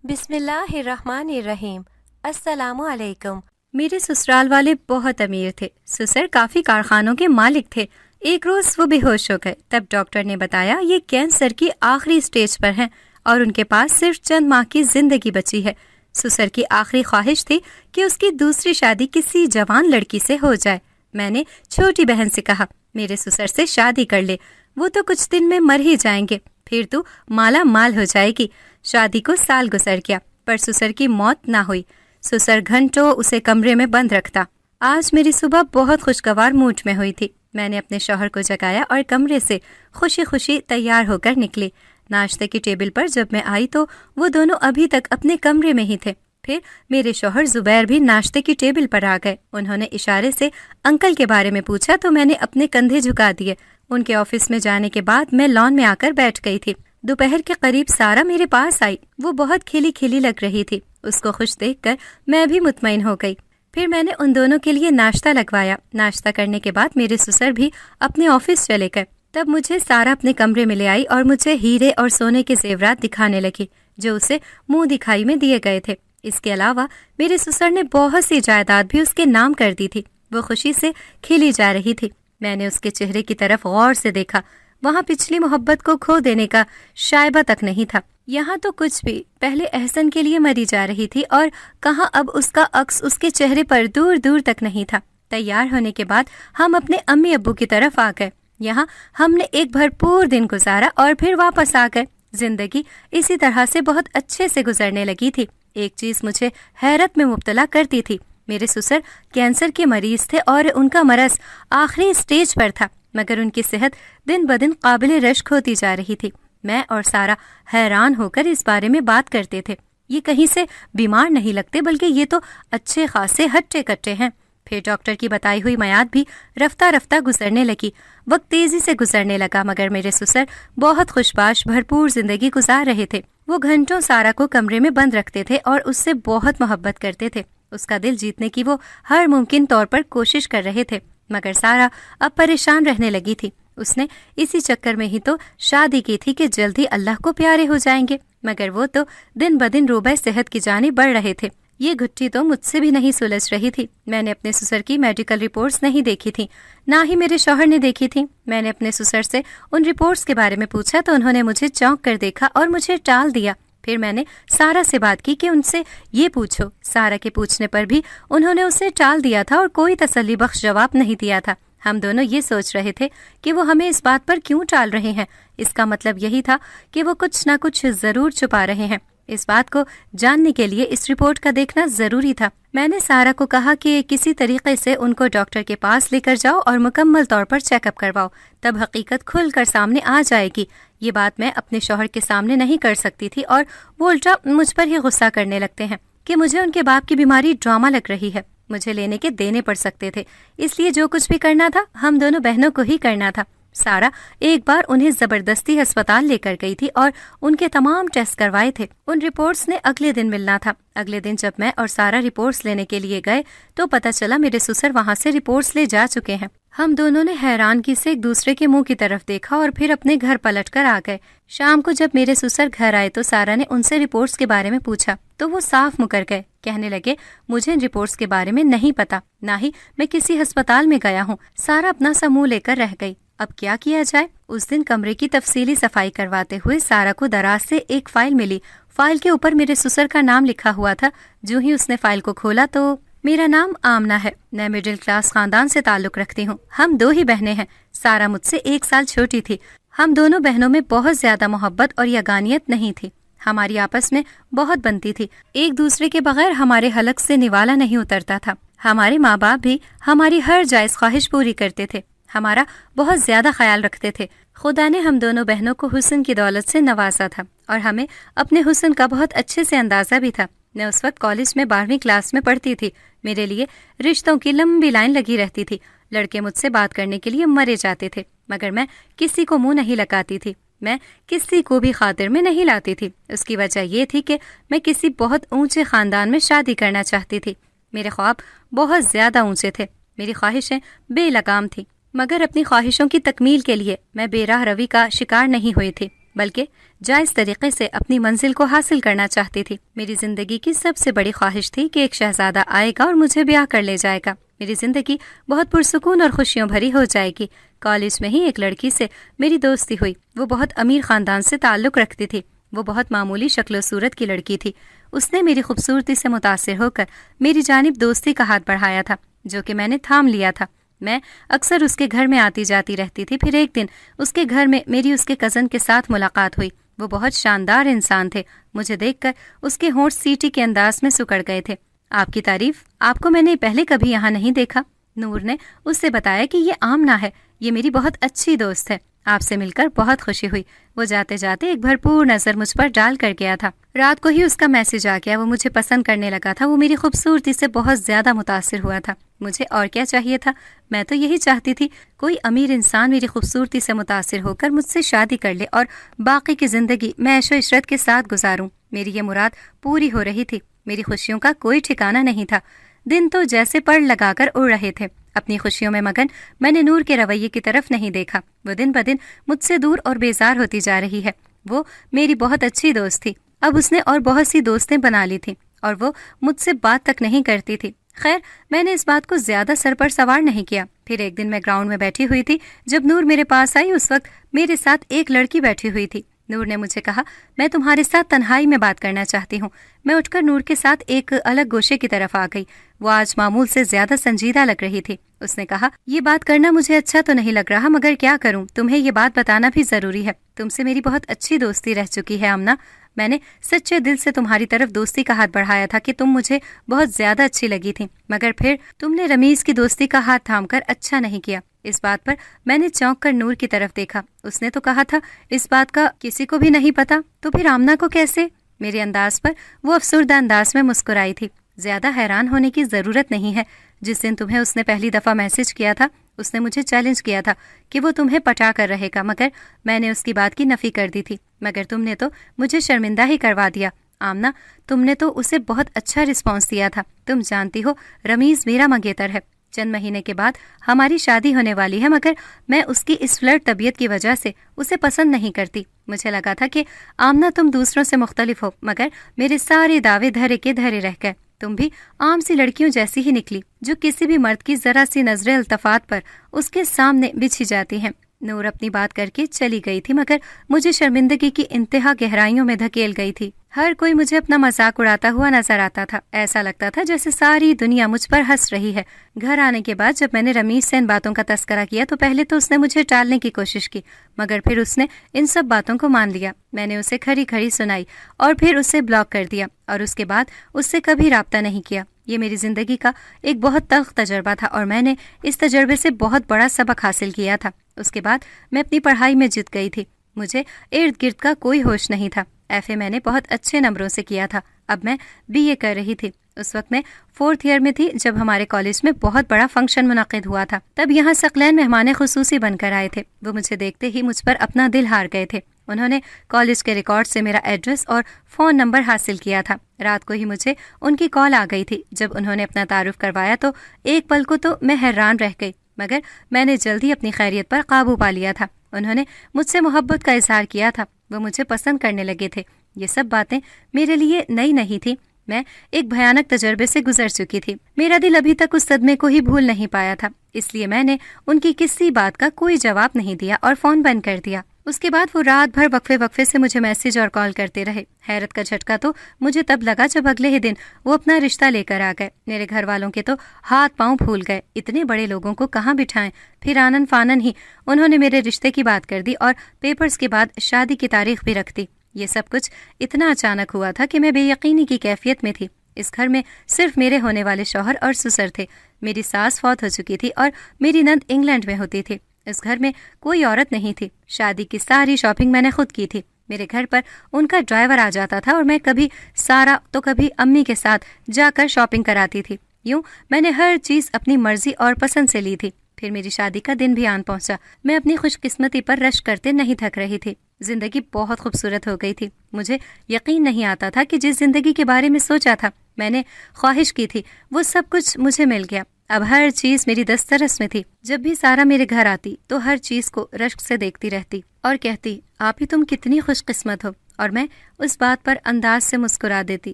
بسم اللہ الرحمن الرحیم۔ السلام علیکم۔ میرے سسرال والے بہت امیر تھے۔ سسر کافی کارخانوں کے مالک تھے۔ ایک روز وہ بے ہوش ہو گئے۔ تب ڈاکٹر نے بتایا یہ کینسر کی آخری سٹیج پر ہیں اور ان کے پاس صرف چند ماہ کی زندگی بچی ہے۔ سسر کی آخری خواہش تھی کہ اس کی دوسری شادی کسی جوان لڑکی سے ہو جائے۔ میں نے چھوٹی بہن سے کہا میرے سسر سے شادی کر لے، وہ تو کچھ دن میں مر ہی جائیں گے، پھر تو مالا مال ہو جائے گی۔ شادی کو سال گزر گیا پر سسر کی موت نہ ہوئی۔ سسر گھنٹوں اسے کمرے میں بند رکھتا۔ آج میری صبح بہت خوشگوار موڈ میں ہوئی تھی۔ میں نے اپنے شوہر کو جگایا اور کمرے سے خوشی خوشی تیار ہو کر نکلی۔ ناشتے کی ٹیبل پر جب میں آئی تو وہ دونوں ابھی تک اپنے کمرے میں ہی تھے۔ پھر میرے شوہر زبیر بھی ناشتے کی ٹیبل پر آ گئے۔ انہوں نے اشارے سے انکل کے بارے میں پوچھا تو میں نے اپنے کندھے جھکا دیے۔ ان کے آفس میں جانے کے بعد میں لان میں آ کر بیٹھ گئی تھی۔ دوپہر کے قریب سارا میرے پاس آئی۔ وہ بہت کھلی کھلی لگ رہی تھی۔ اس کو خوش دیکھ کر میں بھی مطمئن ہو گئی۔ پھر میں نے ان دونوں کے لیے ناشتہ لگوایا۔ ناشتہ کرنے کے بعد میرے سسر بھی اپنے آفس چلے گئے۔ تب مجھے سارا اپنے کمرے میں لے آئی اور مجھے ہیرے اور سونے کے زیورات دکھانے لگی جو اسے منہ دکھائی میں دیے گئے تھے۔ اس کے علاوہ میرے سسر نے بہت سی جائیداد بھی اس کے نام کر دی تھی۔ وہ خوشی سے کھیلی جا رہی تھی۔ میں نے اس کے چہرے کی طرف غور سے دیکھا۔ وہاں پچھلی محبت کو کھو دینے کا شائبہ تک نہیں تھا۔ یہاں تو کچھ بھی پہلے احسن کے لیے مری جا رہی تھی اور کہاں اب اس کا عکس اس کے چہرے پر دور دور تک نہیں تھا۔ تیار ہونے کے بعد ہم اپنے امی ابو کی طرف آ گئے۔ یہاں ہم نے ایک بھرپور دن گزارا اور پھر واپس آ گئے۔ زندگی اسی طرح سے بہت اچھے سے گزرنے لگی تھی۔ ایک چیز مجھے حیرت میں مبتلا کرتی تھی۔ میرے سسر کینسر کے مریض تھے اور ان کا مرض آخری سٹیج پر تھا، مگر ان کی صحت دن بدن قابل رشک ہوتی جا رہی تھی۔ میں اور سارا حیران ہو کر اس بارے میں بات کرتے تھے۔ یہ کہیں سے بیمار نہیں لگتے بلکہ یہ تو اچھے خاصے ہٹے کٹے ہیں۔ پھر ڈاکٹر کی بتائی ہوئی میعاد بھی رفتہ رفتہ گزرنے لگی۔ وقت تیزی سے گزرنے لگا مگر میرے سسر بہت خوشباش بھرپور زندگی گزار رہے تھے۔ وہ گھنٹوں سارا کو کمرے میں بند رکھتے تھے اور اس سے بہت محبت کرتے تھے۔ اس کا دل جیتنے کی وہ ہر ممکن طور پر کوشش کر رہے تھے، مگر سارا اب پریشان رہنے لگی تھی۔ اس نے اسی چکر میں ہی تو شادی کی تھی کہ جلد ہی اللہ کو پیارے ہو جائیں گے، مگر وہ تو دن بدن روبہ صحت کی جانب بڑھ رہے تھے۔ یہ گھٹی تو مجھ سے بھی نہیں سلجھ رہی تھی۔ میں نے اپنے سسر کی میڈیکل رپورٹس نہیں دیکھی تھی، نہ ہی میرے شوہر نے دیکھی تھی۔ میں نے اپنے سسر سے ان رپورٹس کے بارے میں پوچھا تو انہوں نے مجھے چونک کر دیکھا اور مجھے ٹال دیا۔ پھر میں نے سارا سے بات کی کہ ان سے یہ پوچھو۔ سارا کے پوچھنے پر بھی انہوں نے اسے ٹال دیا تھا اور کوئی تسلی بخش جواب نہیں دیا تھا۔ ہم دونوں یہ سوچ رہے تھے کہ وہ ہمیں اس بات پر کیوں ٹال رہے ہیں۔ اس کا مطلب یہی تھا کہ وہ کچھ نہ کچھ ضرور چھپا رہے ہیں۔ اس بات کو جاننے کے لیے اس رپورٹ کا دیکھنا ضروری تھا۔ میں نے سارا کو کہا کہ کسی طریقے سے ان کو ڈاکٹر کے پاس لے کر جاؤ اور مکمل طور پر چیک اپ کرواؤ، تب حقیقت کھل کر سامنے آ جائے گی۔ یہ بات میں اپنے شوہر کے سامنے نہیں کر سکتی تھی اور وہ الٹا مجھ پر ہی غصہ کرنے لگتے ہیں کہ مجھے ان کے باپ کی بیماری ڈرامہ لگ رہی ہے، مجھے لینے کے دینے پڑ سکتے تھے، اس لیے جو کچھ بھی کرنا تھا ہم دونوں بہنوں کو ہی کرنا تھا۔ سارا ایک بار انہیں زبردستی ہسپتال لے کر گئی تھی اور ان کے تمام ٹیسٹ کروائے تھے۔ ان رپورٹس نے اگلے دن ملنا تھا۔ اگلے دن جب میں اور سارا رپورٹس لینے کے لیے گئے تو پتہ چلا میرے سسر وہاں سے رپورٹس لے جا چکے ہیں۔ ہم دونوں نے حیرانگی سے ایک دوسرے کے منہ کی طرف دیکھا اور پھر اپنے گھر پلٹ کر آ گئے۔ شام کو جب میرے سسر گھر آئے تو سارا نے ان سے رپورٹس کے بارے میں پوچھا تو وہ صاف مکر گئے، کہنے لگے مجھے ان رپورٹس کے بارے میں نہیں پتا، نہ ہی میں کسی ہسپتال میں گیا ہوں۔ سارا اپنا سا منہ لے کر رہ گئی۔ اب کیا کیا جائے؟ اس دن کمرے کی تفصیلی صفائی کرواتے ہوئے سارا کو دراز سے ایک فائل ملی۔ فائل کے اوپر میرے سسر کا نام لکھا ہوا تھا۔ جو ہی اس نے فائل کو کھولا تو میرا نام آمنہ ہے، میں مڈل کلاس خاندان سے تعلق رکھتی ہوں، ہم دو ہی بہنیں ہیں۔ سارا مجھ سے 1 سال چھوٹی تھی۔ ہم دونوں بہنوں میں بہت زیادہ محبت اور یگانیت نہیں تھی، ہماری آپس میں بہت بنتی تھی، ایک دوسرے کے بغیر ہمارے حلق سے نوالا نہیں اترتا تھا۔ ہمارے ماں باپ بھی ہماری ہر جائز خواہش پوری کرتے تھے، ہمارا بہت زیادہ خیال رکھتے تھے۔ خدا نے ہم دونوں بہنوں کو حسن کی دولت سے نوازا تھا اور ہمیں اپنے حسن کا بہت اچھے سے اندازہ بھی تھا۔ میں اس وقت کالج میں 12ویں کلاس میں پڑھتی تھی۔ میرے لیے رشتوں کی لمبی لائن لگی رہتی تھی، لڑکے مجھ سے بات کرنے کے لیے مرے جاتے تھے، مگر میں کسی کو منہ نہیں لگاتی تھی، میں کسی کو بھی خاطر میں نہیں لاتی تھی۔ اس کی وجہ یہ تھی کہ میں کسی بہت اونچے خاندان میں شادی کرنا چاہتی تھی۔ میرے خواب بہت زیادہ اونچے تھے، میری خواہشیں بے لگام تھیں، مگر اپنی خواہشوں کی تکمیل کے لیے میں بے راہ روی کا شکار نہیں ہوئی تھی۔ بلکہ جائز طریقے سے اپنی منزل کو حاصل کرنا چاہتی تھی۔ میری زندگی کی سب سے بڑی خواہش تھی کہ ایک شہزادہ آئے گا اور مجھے بیاہ کر لے جائے گا۔ میری زندگی بہت پرسکون اور خوشیوں بھری ہو جائے گی۔ کالج میں ہی ایک لڑکی سے میری دوستی ہوئی۔ وہ بہت امیر خاندان سے تعلق رکھتی تھی۔ وہ بہت معمولی شکل و صورت کی لڑکی تھی۔ اس نے میری خوبصورتی سے متاثر ہو کر میری جانب دوستی کا ہاتھ بڑھایا تھا، جو کہ میں نے تھام لیا تھا۔ میں اکثر اس کے گھر میں آتی جاتی رہتی تھی۔ پھر ایک دن اس کے گھر میں میری اس کے کزن کے ساتھ ملاقات ہوئی۔ وہ بہت شاندار انسان تھے۔ مجھے دیکھ کر اس کے ہونٹ سیٹی کے انداز میں سکڑ گئے تھے۔ آپ کی تعریف، آپ کو میں نے پہلے کبھی یہاں نہیں دیکھا۔ نور نے اس سے بتایا کہ یہ آمنہ ہے، یہ میری بہت اچھی دوست ہے۔ آپ سے مل کر بہت خوشی ہوئی۔ وہ جاتے جاتے ایک بھرپور نظر مجھ پر ڈال کر گیا تھا۔ رات کو ہی اس کا میسج آ گیا۔ وہ مجھے پسند کرنے لگا تھا۔ وہ میری خوبصورتی سے بہت زیادہ متاثر ہوا تھا۔ مجھے اور کیا چاہیے تھا؟ میں تو یہی چاہتی تھی کوئی امیر انسان میری خوبصورتی سے متاثر ہو کر مجھ سے شادی کر لے اور باقی کی زندگی میں عیش و عشرت کے ساتھ گزاروں۔ میری یہ مراد پوری ہو رہی تھی۔ میری خوشیوں کا کوئی ٹھکانہ نہیں تھا۔ دن تو جیسے پڑ لگا کر اڑ رہے تھے۔ اپنی خوشیوں میں مگن میں نے نور کے رویے کی طرف نہیں دیکھا۔ وہ دن بدن مجھ سے دور اور بیزار ہوتی جا رہی ہے۔ وہ میری بہت اچھی دوست تھی۔ اب اس نے اور بہت سی دوستیں بنا لی تھیں اور وہ مجھ سے بات تک نہیں کرتی تھی۔ خیر، میں نے اس بات کو زیادہ سر پر سوار نہیں کیا۔ پھر ایک دن میں گراؤنڈ میں بیٹھی ہوئی تھی۔ جب نور میرے پاس آئی، اس وقت میرے ساتھ ایک لڑکی بیٹھی ہوئی تھی۔ نور نے مجھے کہا، میں تمہارے ساتھ تنہائی میں بات کرنا چاہتی ہوں۔ میں اٹھ کر نور کے ساتھ ایک الگ گوشے کی طرف آ گئی۔ وہ آج معمول سے زیادہ سنجیدہ لگ رہی تھی۔ اس نے کہا، یہ بات کرنا مجھے اچھا تو نہیں لگ رہا، مگر کیا کروں، تمہیں یہ بات بتانا بھی ضروری ہے۔ تم سے میری بہت اچھی دوستی رہ چکی ہے آمنہ۔ میں نے سچے دل سے تمہاری طرف دوستی کا ہاتھ بڑھایا تھا کہ تم مجھے بہت زیادہ اچھی لگی تھی، مگر پھر تم نے رمیز کی دوستی کا ہاتھ تھام کر اچھا نہیں کیا۔ اس بات پر میں نے چونک کر نور کی طرف دیکھا۔ اس نے تو کہا تھا اس بات کا کسی کو بھی نہیں پتا، تو پھر آمنہ کو کیسے؟ میرے انداز پر وہ افسردہ انداز میں مسکرائی تھی۔ زیادہ حیران ہونے کی ضرورت نہیں ہے۔ جس دن تمہیں اس نے پہلی دفعہ میسج کیا تھا، اس نے مجھے چیلنج کیا تھا کہ وہ تمہیں پٹا کر رہے گا، مگر میں نے اس کی بات کی نفی کر دی تھی۔ مگر تم نے تو مجھے شرمندہ ہی کروا دیا۔ آمنہ، تم نے تو اسے بہت اچھا رسپانس دیا تھا۔ تم جانتی ہو رمیز میرا منگیتر ہے۔ چند مہینے کے بعد ہماری شادی ہونے والی ہے، مگر میں اس کی اس فلرٹ طبیعت کی وجہ سے اسے پسند نہیں کرتی۔ مجھے لگا تھا کہ آمنہ تم دوسروں سے مختلف ہو، مگر میرے سارے دعوے دھرے کے دھرے رہ گئے۔ تم بھی عام سی لڑکیوں جیسی ہی نکلی، جو کسی بھی مرد کی ذرا سی نظر التفات پر اس کے سامنے بچھی جاتی ہیں۔ نور اپنی بات کر کے چلی گئی تھی، مگر مجھے شرمندگی کی انتہا گہرائیوں میں دھکیل گئی تھی۔ ہر کوئی مجھے اپنا مذاق اڑاتا ہوا نظر آتا تھا۔ ایسا لگتا تھا جیسے ساری دنیا مجھ پر ہنس رہی ہے۔ گھر آنے کے بعد جب میں نے رمیز سے ان باتوں کا تذکرہ کیا تو پہلے تو اس نے مجھے ٹالنے کی کوشش کی، مگر پھر اس نے ان سب باتوں کو مان لیا۔ میں نے اسے کھری کھری سنائی اور پھر اسے بلاک کر دیا، اور اس کے بعد اس سے کبھی رابطہ نہیں کیا۔ یہ میری زندگی کا ایک بہت تلخ تجربہ تھا، اور میں نے اس تجربے سے بہت بڑا سبق حاصل کیا تھا۔ اس کے بعد میں اپنی پڑھائی میں جت گئی تھی۔ مجھے ارد گرد کا کوئی ہوش نہیں تھا۔ ایف اے میں نے بہت اچھے نمبروں سے کیا تھا۔ اب میں بی اے کر رہی تھی۔ اس وقت میں 4th ایئر میں تھی جب ہمارے کالج میں بہت بڑا فنکشن منعقد ہوا تھا۔ تب یہاں ثقلین مہمان خصوصی بن کر آئے تھے۔ وہ مجھے دیکھتے ہی مجھ پر اپنا دل ہار گئے تھے۔ انہوں نے کالج کے ریکارڈ سے میرا ایڈریس اور فون نمبر حاصل کیا تھا۔ رات کو ہی مجھے ان کی کال آ گئی تھی۔ جب انہوں نے اپنا تعارف کروایا تو ایک پل کو تو میں حیران رہ گئی، مگر میں نے جلدی اپنی خیریت پر قابو پا لیا تھا۔ انہوں نے مجھ سے محبت کا اظہار کیا تھا۔ وہ مجھے پسند کرنے لگے تھے۔ یہ سب باتیں میرے لیے نئی نہیں تھی۔ میں ایک بھیانک تجربے سے گزر چکی تھی۔ میرا دل ابھی تک اس صدمے کو ہی بھول نہیں پایا تھا، اس لیے میں نے ان کی کسی بات کا کوئی جواب نہیں دیا اور فون بند کر دیا۔ اس کے بعد وہ رات بھر وقفے سے مجھے میسج اور کال کرتے رہے۔ حیرت کا جھٹکا تو مجھے تب لگا جب اگلے ہی دن وہ اپنا رشتہ لے کر آ گئے۔ میرے گھر والوں کے تو ہاتھ پاؤں پھول گئے۔ اتنے بڑے لوگوں کو کہاں بٹھائیں؟ پھر آنن فانن ہی انہوں نے میرے رشتے کی بات کر دی اور پیپرز کے بعد شادی کی تاریخ بھی رکھ دی۔ یہ سب کچھ اتنا اچانک ہوا تھا کہ میں بے یقینی کی کیفیت میں تھی۔ اس گھر میں صرف میرے ہونے والے شوہر اور سسر تھے۔ میری ساس فوت ہو چکی تھی اور میری نند انگلینڈ میں ہوتی تھی۔ اس گھر میں کوئی عورت نہیں تھی۔ شادی کی ساری شاپنگ میں نے خود کی تھی۔ میرے گھر پر ان کا ڈرائیور آ جاتا تھا اور میں کبھی سارا تو کبھی امی کے ساتھ جا کر شاپنگ کراتی تھی۔ یوں میں نے ہر چیز اپنی مرضی اور پسند سے لی تھی۔ پھر میری شادی کا دن بھی آن پہنچا۔ میں اپنی خوش قسمتی پر رشک کرتے نہیں تھک رہی تھی۔ زندگی بہت خوبصورت ہو گئی تھی۔ مجھے یقین نہیں آتا تھا کہ جس زندگی کے بارے میں سوچا تھا، میں نے خواہش کی تھی، وہ سب کچھ مجھے مل گیا۔ اب ہر چیز میری دسترس میں تھی۔ جب بھی سارا میرے گھر آتی تو ہر چیز کو رشک سے دیکھتی رہتی۔ اور کہتی آپ ہی تم کتنی خوش قسمت ہو، اور میں اس بات پر انداز سے مسکرا دیتی۔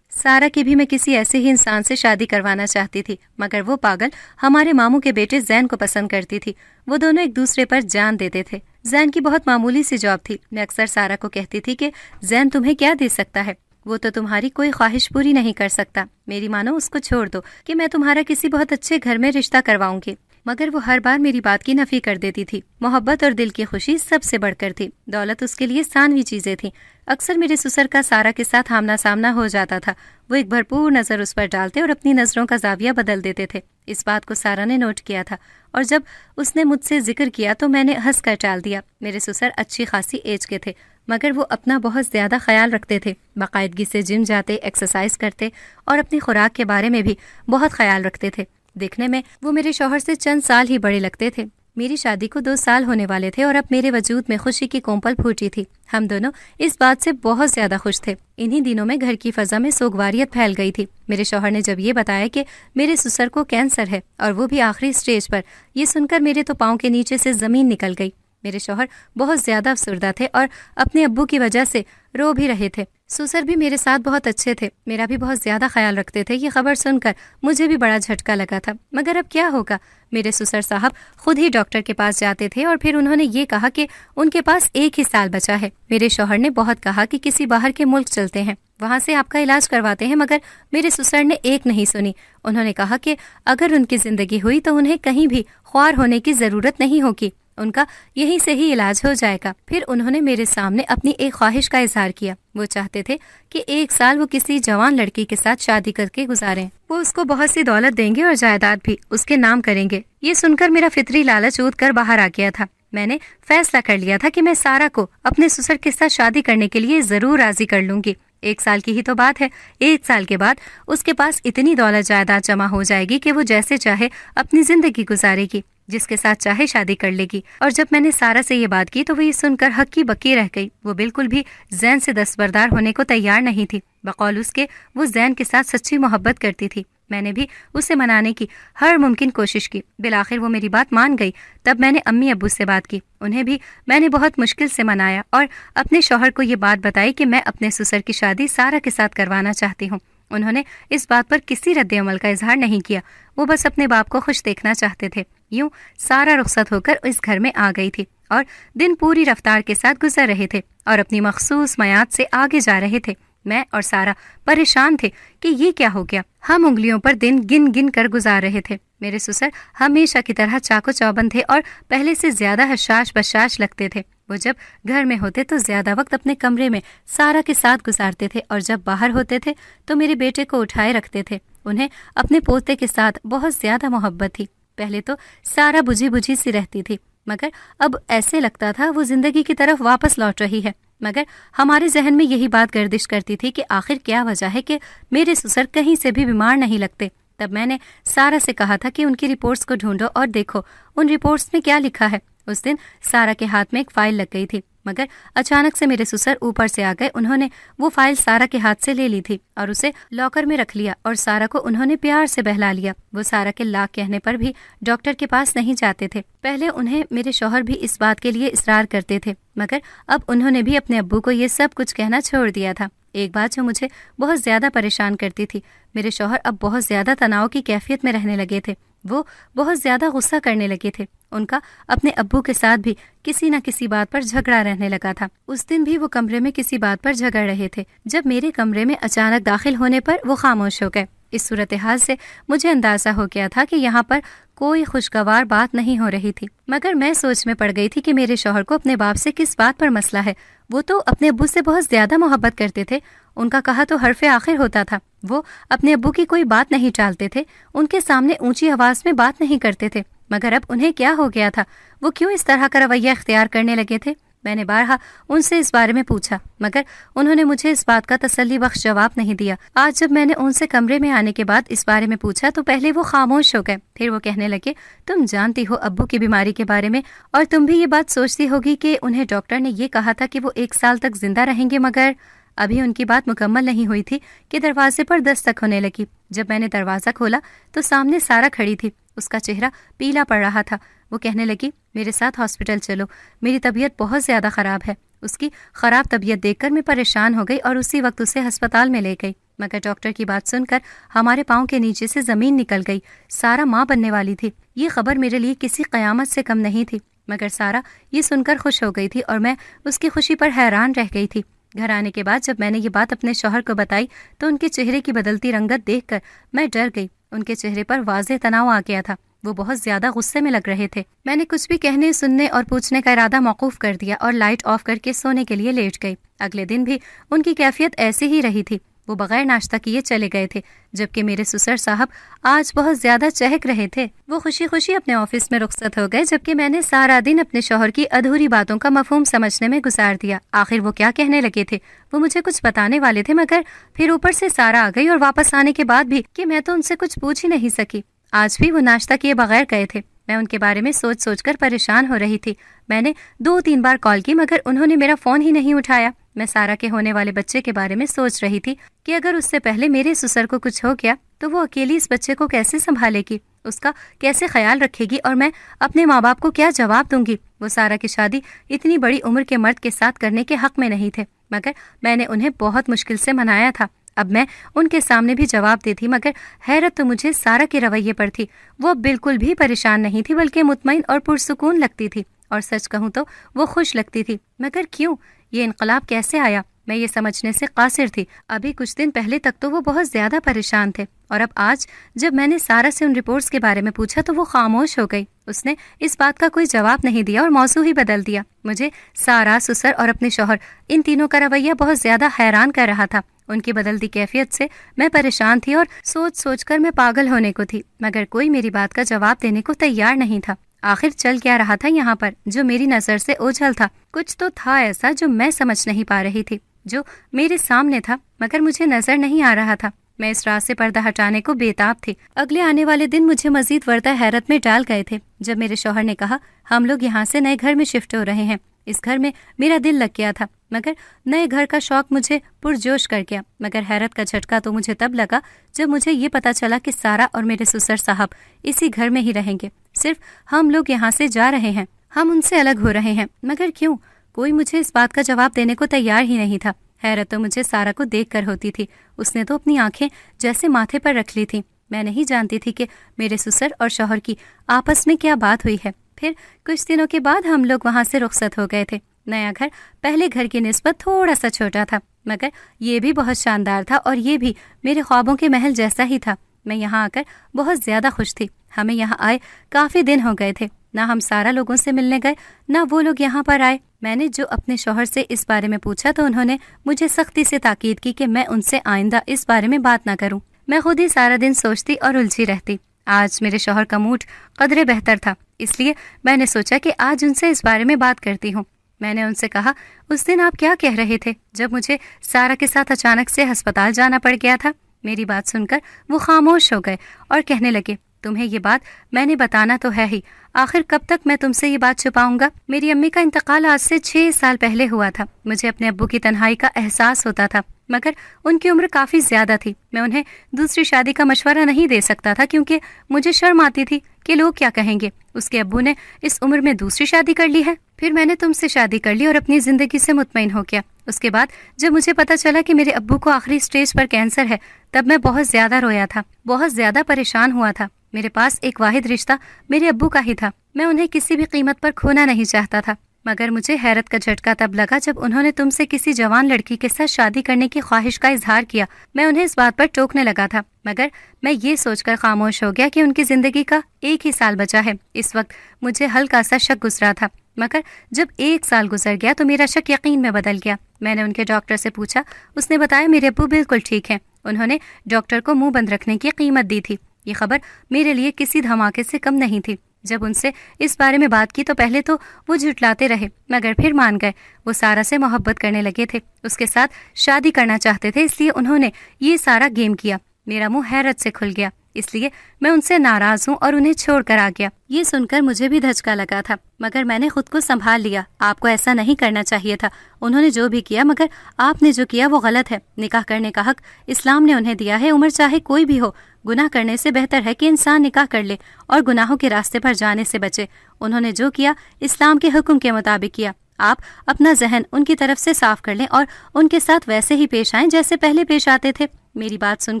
سارا کی بھی میں کسی ایسے ہی انسان سے شادی کروانا چاہتی تھی، مگر وہ پاگل ہمارے ماموں کے بیٹے زین کو پسند کرتی تھی۔ وہ دونوں ایک دوسرے پر جان دیتے تھے۔ زین کی بہت معمولی سی جاب تھی۔ میں اکثر سارا کو کہتی تھی کہ زین تمہیں کیا دے سکتا ہے، وہ تو تمہاری کوئی خواہش پوری نہیں کر سکتا، میری مانو اس کو چھوڑ دو کہ میں تمہارا کسی بہت اچھے گھر میں رشتہ کرواؤں گی۔ مگر وہ ہر بار میری بات کی نفی کر دیتی تھی۔ محبت اور دل کی خوشی سب سے بڑھ کر تھی، دولت اس کے لیے ثانوی چیزیں تھیں۔ اکثر میرے سسر کا سارا کے ساتھ آمنا سامنا ہو جاتا تھا، وہ ایک بھرپور نظر اس پر ڈالتے اور اپنی نظروں کا زاویہ بدل دیتے تھے۔ اس بات کو سارا نے نوٹ کیا تھا، اور جب اس نے مجھ سے ذکر کیا تو میں نے ہنس کر ٹال دیا۔ میرے سسر اچھی خاصی ایج کے تھے، مگر وہ اپنا بہت زیادہ خیال رکھتے تھے، باقاعدگی سے جم جاتے، ایکسرسائز کرتے اور اپنی خوراک کے بارے میں بھی بہت خیال رکھتے تھے۔ دیکھنے میں وہ میرے شوہر سے چند سال ہی بڑے لگتے تھے۔ میری شادی کو 2 سال ہونے والے تھے اور اب میرے وجود میں خوشی کی کومپل پھوٹی تھی۔ ہم دونوں اس بات سے بہت زیادہ خوش تھے۔ انہی دنوں میں گھر کی فضا میں سوگواریت پھیل گئی تھی۔ میرے شوہر نے جب یہ بتایا کہ میرے سسر کو کینسر ہے اور وہ بھی آخری سٹیج پر، یہ سن کر میرے تو پاؤں کے نیچے سے زمین نکل گئی۔ میرے شوہر بہت زیادہ افسردہ تھے اور اپنے ابو کی وجہ سے رو بھی رہے تھے۔ سسر بھی میرے ساتھ بہت اچھے تھے، میرا بھی بہت زیادہ خیال رکھتے تھے۔ یہ خبر سن کر مجھے بھی بڑا جھٹکا لگا تھا، مگر اب کیا ہوگا؟ میرے سسر صاحب خود ہی ڈاکٹر کے پاس جاتے تھے اور پھر انہوں نے یہ کہا کہ ان کے پاس 1 ہی سال بچا ہے۔ میرے شوہر نے بہت کہا کہ کسی باہر کے ملک چلتے ہیں، وہاں سے آپ کا علاج کرواتے ہیں، مگر میرے سسر نے ایک نہیں سنی۔ انہوں نے کہا کہ اگر ان کی زندگی ہوئی تو انہیں کہیں بھی خوار ہونے کی ضرورت نہیں ہوگی، ان کا یہیں سے ہی علاج ہو جائے گا۔ پھر انہوں نے میرے سامنے اپنی ایک خواہش کا اظہار کیا۔ وہ چاہتے تھے کہ 1 سال وہ کسی جوان لڑکی کے ساتھ شادی کر کے گزاریں، وہ اس کو بہت سی دولت دیں گے اور جائیداد بھی اس کے نام کریں گے۔ یہ سن کر میرا فطری لالچ اود کر باہر آ گیا تھا۔ میں نے فیصلہ کر لیا تھا کہ میں سارا کو اپنے سسر کے ساتھ شادی کرنے کے لیے ضرور راضی کر لوں گی۔ 1 سال کی ہی تو بات ہے۔ 1 سال کے بعد اس کے پاس اتنی دولت جائیداد جمع ہو جائے گی کہ وہ جیسے چاہے اپنی زندگی گزارے گی، جس کے ساتھ چاہے شادی کر لے گی۔ اور جب میں نے سارا سے یہ بات کی تو وہ یہ سن کر ہکی بکی رہ گئی۔ وہ بالکل بھی زین سے دستبردار ہونے کو تیار نہیں تھی۔ بقول اس کے وہ زین کے ساتھ سچی محبت کرتی تھی۔ میں نے بھی اسے منانے کی ہر ممکن کوشش کی۔ بالآخر وہ میری بات مان گئی۔ تب میں نے امی ابو سے بات کی، انہیں بھی میں نے بہت مشکل سے منایا اور اپنے شوہر کو یہ بات بتائی کہ میں اپنے سسر کی شادی سارا کے ساتھ کروانا چاہتی ہوں۔ انہوں نے اس بات پر کسی رد عمل کا اظہار نہیں کیا، وہ بس اپنے باپ کو خوش دیکھنا چاہتے تھے۔ یوں سارا رخصت ہو کر اس گھر میں آ گئی تھی اور دن پوری رفتار کے ساتھ گزر رہے تھے اور اپنی مخصوص میعاد سے آگے جا رہے تھے۔ میں اور سارا پریشان تھے کہ یہ کیا ہو گیا۔ ہم انگلیوں پر دن گن گن کر گزار رہے تھے۔ میرے سسر ہمیشہ کی طرح چاقو چوبند تھے اور پہلے سے زیادہ حشاش بشاش لگتے تھے۔ وہ جب گھر میں ہوتے تو زیادہ وقت اپنے کمرے میں سارا کے ساتھ گزارتے تھے اور جب باہر ہوتے تھے تو میرے بیٹے کو اٹھائے رکھتے تھے۔ انہیں اپنے پوتے کے ساتھ بہت زیادہ محبت تھی۔ پہلے تو سارا بجھی بجھی سی رہتی تھی، مگر اب ایسے لگتا تھا وہ زندگی کی طرف واپس لوٹ رہی ہے۔ مگر ہمارے ذہن میں یہی بات گردش کرتی تھی کہ آخر کیا وجہ ہے کہ میرے سسر کہیں سے بھی بیمار نہیں لگتے۔ تب میں نے سارا سے کہا تھا کہ ان کی رپورٹس کو ڈھونڈو اور دیکھو ان رپورٹس میں کیا لکھا ہے۔ اس دن سارا کے ہاتھ میں ایک فائل لگ گئی تھی، مگر اچانک سے میرے سسر اوپر سے آ گئے۔ انہوں نے وہ فائل سارا کے ہاتھ سے لے لی تھی اور اسے لاکر میں رکھ لیا اور سارا کو انہوں نے پیار سے بہلا لیا۔ وہ سارا کے لاکھ کہنے پر بھی ڈاکٹر کے پاس نہیں جاتے تھے۔ پہلے انہیں میرے شوہر بھی اس بات کے لیے اصرار کرتے تھے، مگر اب انہوں نے بھی اپنے ابو کو یہ سب کچھ کہنا چھوڑ دیا تھا۔ ایک بات جو مجھے بہت زیادہ پریشان کرتی تھی، میرے شوہر اب بہت زیادہ تناؤ کی کیفیت میں رہنے لگے تھے۔ وہ بہت زیادہ غصہ کرنے لگے تھے۔ ان کا اپنے ابو کے ساتھ بھی کسی نہ کسی بات پر جھگڑا رہنے لگا تھا۔ اس دن بھی وہ کمرے میں کسی بات پر جھگڑ رہے تھے۔ جب میرے کمرے میں اچانک داخل ہونے پر وہ خاموش ہو گئے۔ اس صورتحال سے مجھے اندازہ ہو گیا تھا کہ یہاں پر کوئی خوشگوار بات نہیں ہو رہی تھی، مگر میں سوچ میں پڑ گئی تھی کہ میرے شوہر کو اپنے باپ سے کس بات پر مسئلہ ہے۔ وہ تو اپنے ابو سے بہت زیادہ محبت کرتے تھے، ان کا کہا تو حرف آخر ہوتا تھا۔ وہ اپنے ابو کی کوئی بات نہیں ٹالتے تھے، ان کے سامنے اونچی آواز میں بات نہیں کرتے تھے، مگر اب انہیں کیا ہو گیا تھا؟ وہ کیوں اس طرح کا رویہ اختیار کرنے لگے تھے؟ میں نے بارہا ان سے اس بارے میں پوچھا، مگر انہوں نے مجھے اس بات کا تسلی بخش جواب نہیں دیا۔ آج جب میں نے ان سے کمرے میں آنے کے بعد اس بارے میں پوچھا تو پہلے وہ خاموش ہو گئے، پھر وہ کہنے لگے، تم جانتی ہو ابو کی بیماری کے بارے میں، اور تم بھی یہ بات سوچتی ہوگی کہ انہیں ڈاکٹر نے یہ کہا تھا کہ وہ 1 سال تک زندہ رہیں گے، مگر ابھی ان کی بات مکمل نہیں ہوئی تھی کہ دروازے پر دستک ہونے لگی۔ جب میں نے دروازہ کھولا تو سامنے سارا کھڑی تھی۔ اس کا چہرہ پیلا پڑ رہا تھا۔ وہ کہنے لگی، میرے ساتھ ہاسپٹل چلو، میری طبیعت بہت زیادہ خراب ہے۔ اس کی خراب طبیعت دیکھ کر میں پریشان ہو گئی اور اسی وقت اسے ہسپتال میں لے گئی، مگر ڈاکٹر کی بات سن کر ہمارے پاؤں کے نیچے سے زمین نکل گئی۔ سارا ماں بننے والی تھی۔ یہ خبر میرے لیے کسی قیامت سے کم نہیں تھی، مگر سارا یہ سن کر خوش ہو گئی تھی اور میں اس کی خوشی پر حیران رہ گئی تھی۔ گھر آنے کے بعد جب میں نے یہ بات اپنے شوہر کو بتائی تو ان کے چہرے کی بدلتی رنگت دیکھ کر میں ڈر گئی۔ ان کے چہرے پر واضح تناؤ آ گیا تھا، وہ بہت زیادہ غصے میں لگ رہے تھے۔ میں نے کچھ بھی کہنے، سننے اور پوچھنے کا ارادہ موقوف کر دیا اور لائٹ آف کر کے سونے کے لیے لیٹ گئی۔ اگلے دن بھی ان کی کیفیت ایسی ہی رہی تھی۔ وہ بغیر ناشتہ کیے چلے گئے تھے، جبکہ میرے سسر صاحب آج بہت زیادہ چہک رہے تھے۔ وہ خوشی خوشی اپنے آفس میں رخصت ہو گئے، جبکہ میں نے سارا دن اپنے شوہر کی ادھوری باتوں کا مفہوم سمجھنے میں گزار دیا۔ آخر وہ کیا کہنے لگے تھے؟ وہ مجھے کچھ بتانے والے تھے، مگر پھر اوپر سے سارا آ گئی اور واپس آنے کے بعد بھی کہ میں تو ان سے کچھ پوچھ ہی نہیں سکی۔ آج بھی وہ ناشتہ کیے بغیر گئے تھے۔ میں ان کے بارے میں سوچ سوچ کر پریشان ہو رہی تھی۔ میں نے 2-3 بار کال کی، مگر انہوں نے میرا فون ہی نہیں اٹھایا۔ میں سارا کے ہونے والے بچے کے بارے میں سوچ رہی تھی کہ اگر اس سے پہلے میرے سسر کو کچھ ہو گیا تو وہ اکیلی اس بچے کو کیسے سنبھالے گی، اس کا کیسے خیال رکھے گی، اور میں اپنے ماں باپ کو کیا جواب دوں گی۔ وہ سارا کی شادی اتنی بڑی عمر کے مرد کے ساتھ کرنے کے حق میں نہیں تھے، مگر میں نے انہیں بہت مشکل سے منایا تھا۔ اب میں ان کے سامنے بھی جواب دیتی، مگر حیرت تو مجھے سارا کے رویے پر تھی۔ وہ بالکل بھی پریشان نہیں تھی، بلکہ مطمئن اور پرسکون لگتی تھی، اور سچ کہوں تو وہ خوش لگتی تھی۔ مگر کیوں؟ یہ انقلاب کیسے آیا؟ میں یہ سمجھنے سے قاصر تھی۔ ابھی کچھ دن پہلے تک تو وہ بہت زیادہ پریشان تھے، اور اب آج جب میں نے سارا سے ان رپورٹس کے بارے میں پوچھا تو وہ خاموش ہو گئی۔ اس نے اس بات کا کوئی جواب نہیں دیا اور موضوع ہی بدل دیا۔ مجھے سارا، سسر اور اپنے شوہر، ان تینوں کا رویہ بہت زیادہ حیران کر رہا تھا۔ ان کی بدلتی کیفیت سے میں پریشان تھی اور سوچ سوچ کر میں پاگل ہونے کو تھی، مگر کوئی میری بات کا جواب دینے کو تیار نہیں تھا۔ آخر چل کیا رہا تھا یہاں پر جو میری نظر سے اوجھل تھا؟ کچھ تو تھا ایسا جو میں سمجھ نہیں پا رہی تھی، جو میرے سامنے تھا مگر مجھے نظر نہیں آ رہا تھا۔ میں اس راز سے پردہ ہٹانے کو بےتاب تھی۔ اگلے آنے والے دن مجھے مزید وردہ حیرت میں ڈال گئے تھے جب میرے شوہر نے کہا، ہم لوگ یہاں سے نئے گھر میں شفٹ ہو رہے ہیں۔ اس گھر میں میرا دل لگ گیا تھا، مگر نئے گھر کا شوق مجھے پرجوش کر گیا۔ مگر حیرت کا جھٹکا تو مجھے تب لگا جب مجھے یہ پتا چلا کہ سارا اور میرے سسر صاحب اسی گھر میں ہی رہیں گے۔ صرف ہم لوگ یہاں سے جا رہے ہیں، ہم ان سے الگ ہو رہے ہیں، مگر کیوں؟ کوئی مجھے اس بات کا جواب دینے کو تیار ہی نہیں تھا۔ حیرت تو مجھے سارا کو دیکھ کر ہوتی تھی۔ اس نے تو اپنی آنکھیں جیسے ماتھے پر رکھ لی تھی۔ میں نہیں جانتی تھی کہ میرے سسر اور شوہر کی آپس میں کیا بات ہوئی ہے۔ پھر کچھ دنوں کے بعد ہم لوگ وہاں سے رخصت ہو گئے تھے۔ نیا گھر پہلے گھر کی نسبت تھوڑا سا چھوٹا تھا، مگر یہ بھی بہت شاندار تھا اور یہ بھی میرے خوابوں کے محل جیسا ہی تھا۔ میں یہاں آ کر بہت زیادہ خوش تھی۔ ہمیں یہاں آئے کافی دن ہو گئے تھے، نہ ہم سارا لوگوں سے ملنے گئے نہ وہ لوگ یہاں پر آئے۔ میں نے جو اپنے شوہر سے اس بارے میں پوچھا تو انہوں نے مجھے سختی سے تاکید کی کہ میں ان سے آئندہ اس بارے میں بات نہ کروں۔ میں خود ہی سارا دن سوچتی اور الجھی رہتی۔ آج میرے شوہر کا موڈ قدرے بہتر تھا، اس لیے میں نے سوچا کہ آج ان سے اس بارے میں بات کرتی ہوں۔ میں نے ان سے کہا، اس دن آپ کیا کہہ رہے تھے جب مجھے سارا کے ساتھ اچانک سے ہسپتال جانا پڑ گیا تھا؟ میری بات سن کر وہ خاموش ہو گئے اور کہنے لگے، تمہیں یہ بات میں نے بتانا تو ہے ہی، آخر کب تک میں تم سے یہ بات چھپاؤں گا؟ میری امی کا انتقال آج سے 6 سال پہلے ہوا تھا۔ مجھے اپنے ابو کی تنہائی کا احساس ہوتا تھا، مگر ان کی عمر کافی زیادہ تھی۔ میں انہیں دوسری شادی کا مشورہ نہیں دے سکتا تھا کیونکہ مجھے شرم آتی تھی کہ لوگ کیا کہیں گے، اس کے ابو نے اس عمر میں دوسری شادی کر لی ہے۔ پھر میں نے تم سے شادی کر لی اور اپنی زندگی سے مطمئن ہو گیا۔ اس کے بعد جب مجھے پتا چلا کہ میرے ابو کو آخری سٹیج پر کینسر ہے، تب میں بہت زیادہ رویا تھا، بہت زیادہ پریشان ہوا تھا۔ میرے پاس ایک واحد رشتہ میرے ابو کا ہی تھا، میں انہیں کسی بھی قیمت پر کھونا نہیں چاہتا تھا۔ مگر مجھے حیرت کا جھٹکا تب لگا جب انہوں نے تم سے کسی جوان لڑکی کے ساتھ شادی کرنے کی خواہش کا اظہار کیا۔ میں انہیں اس بات پر ٹوکنے لگا تھا، مگر میں یہ سوچ کر خاموش ہو گیا کہ ان کی زندگی کا 1 ہی سال بچا ہے۔ اس وقت مجھے ہلکا سا شک گزرا تھا، مگر جب 1 سال گزر گیا تو میرا شک یقین میں بدل گیا۔ میں نے ان کے ڈاکٹر سے پوچھا، اس نے بتایا میرے ابو بالکل ٹھیک ہیں۔ انہوں نے ڈاکٹر کو منہ بند رکھنے کی قیمت دی تھی۔ یہ خبر میرے لیے کسی دھماکے سے کم نہیں تھی۔ جب ان سے اس بارے میں بات کی تو پہلے تو وہ جھٹلاتے رہے، مگر پھر مان گئے۔ وہ سارا سے محبت کرنے لگے تھے، اس کے ساتھ شادی کرنا چاہتے تھے، اس لیے انہوں نے یہ سارا گیم کیا۔ میرا منہ حیرت سے کھل گیا۔ اس لیے میں ان سے ناراض ہوں اور انہیں چھوڑ کر آ گیا۔ یہ سن کر مجھے بھی دھچکا لگا تھا، مگر میں نے خود کو سنبھال لیا۔ آپ کو ایسا نہیں کرنا چاہیے تھا۔ انہوں نے جو بھی کیا، مگر آپ نے جو کیا وہ غلط ہے۔ نکاح کرنے کا حق اسلام نے انہیں دیا ہے، عمر چاہے کوئی بھی ہو۔ گناہ کرنے سے بہتر ہے کہ انسان نکاح کر لے اور گناہوں کے راستے پر جانے سے بچے۔ انہوں نے جو کیا اسلام کے حکم کے مطابق کیا۔ آپ اپنا ذہن ان کی طرف سے صاف کر لیں اور ان کے ساتھ ویسے ہی پیش آئیں جیسے پہلے پیش آتے تھے۔ میری بات سن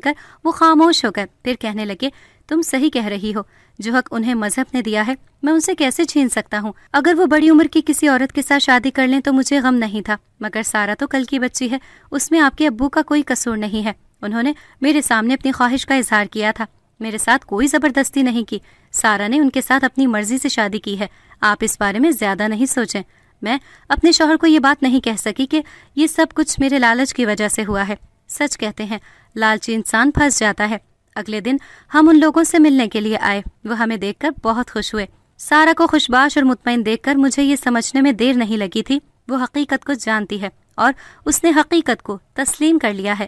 کر وہ خاموش ہو گئے، پھر کہنے لگے، تم صحیح کہہ رہی ہو۔ جو حق انہیں مذہب نے دیا ہے میں ان سے کیسے چھین سکتا ہوں؟ اگر وہ بڑی عمر کی کسی عورت کے ساتھ شادی کر لیں تو مجھے غم نہیں تھا، مگر سارا تو کل کی بچی ہے، اس میں آپ کے ابو کا کوئی قصور نہیں ہے۔ انہوں نے میرے سامنے اپنی خواہش کا اظہار کیا تھا، میرے ساتھ کوئی زبردستی نہیں کی۔ سارا نے ان کے ساتھ اپنی مرضی سے شادی کی ہے۔ آپ اس بارے میں زیادہ نہیں سوچیں۔ میں اپنے شوہر کو یہ بات نہیں کہہ سکی کہ یہ سب کچھ میرے لالچ کی وجہ سے ہوا ہے۔ سچ کہتے ہیں لالچی انسان پھنس جاتا ہے۔ اگلے دن ہم ان لوگوں سے ملنے کے لیے آئے، وہ ہمیں دیکھ کر بہت خوش ہوئے۔ سارا کو خوشباش اور مطمئن دیکھ کر مجھے یہ سمجھنے میں دیر نہیں لگی تھی وہ حقیقت کو جانتی ہے اور اس نے حقیقت کو تسلیم کر لیا ہے۔